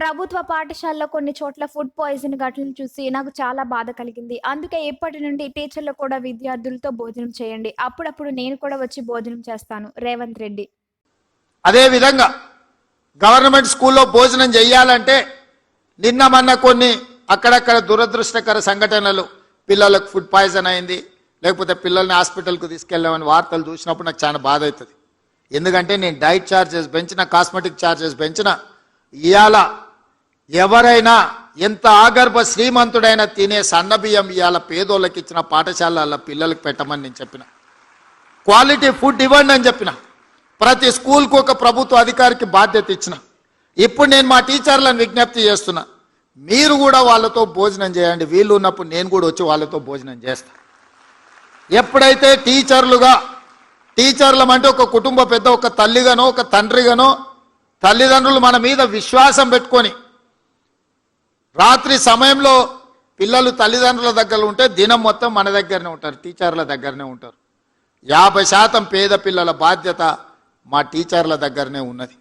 ప్రభుత్వ పాఠశాలలో కొన్ని చోట్ల ఫుడ్ పాయిజన్ ఘటనలు చూసి నాకు చాలా బాధ కలిగింది. అందుకే ఇప్పటి నుండి టీచర్లు కూడా విద్యార్థులతో భోజనం చేయండి. అప్పుడప్పుడు నేను కూడా వచ్చి భోజనం చేస్తాను. రేవంత్ రెడ్డి. అదే విధంగా గవర్నమెంట్ స్కూల్లో భోజనం చేయాలంటే నిన్న మొన్న కొన్ని అక్కడక్కడ దురదృష్టకర సంఘటనలు, పిల్లలకు ఫుడ్ పాయిజన్ అయింది, లేకపోతే పిల్లల్ని హాస్పిటల్కు తీసుకెళ్ళామని వార్తలు చూసినప్పుడు నాకు చాలా బాధ అవుతుంది. ఎందుకంటే నేను డైట్ ఛార్జెస్ పెంచిన, కాస్మెటిక్ ఛార్జెస్ పెంచిన, ఇవాళ ఎవరైనా ఎంత ఆగర్భ శ్రీమంతుడైనా తినే సన్నబియ్యం ఇవాళ పేదోళ్ళకి ఇచ్చిన పాఠశాలల పిల్లలకు పెట్టమని నేను చెప్పిన. క్వాలిటీ ఫుడ్ ఇవ్వండి అని చెప్పిన. ప్రతి స్కూల్కు ఒక ప్రభుత్వ అధికారికి బాధ్యత ఇచ్చిన. ఇప్పుడు నేను మా టీచర్లను విజ్ఞప్తి చేస్తున్నా, మీరు కూడా వాళ్ళతో భోజనం చేయండి. వీళ్ళు ఉన్నప్పుడు నేను కూడా వచ్చి వాళ్ళతో భోజనం చేస్తాను. ఎప్పుడైతే టీచర్లమంటే ఒక కుటుంబ పెద్ద, ఒక తల్లిగానో ఒక తండ్రిగానో, తల్లిదండ్రులు మన మీద విశ్వాసం పెట్టుకొని రాత్రి సమయంలో పిల్లలు తల్లిదండ్రుల దగ్గర ఉంటే దినం మొత్తం మన దగ్గరనే ఉంటారు, టీచర్ల దగ్గరనే ఉంటారు. 50% పేద పిల్లల బాధ్యత మా టీచర్ల దగ్గరనే ఉన్నది.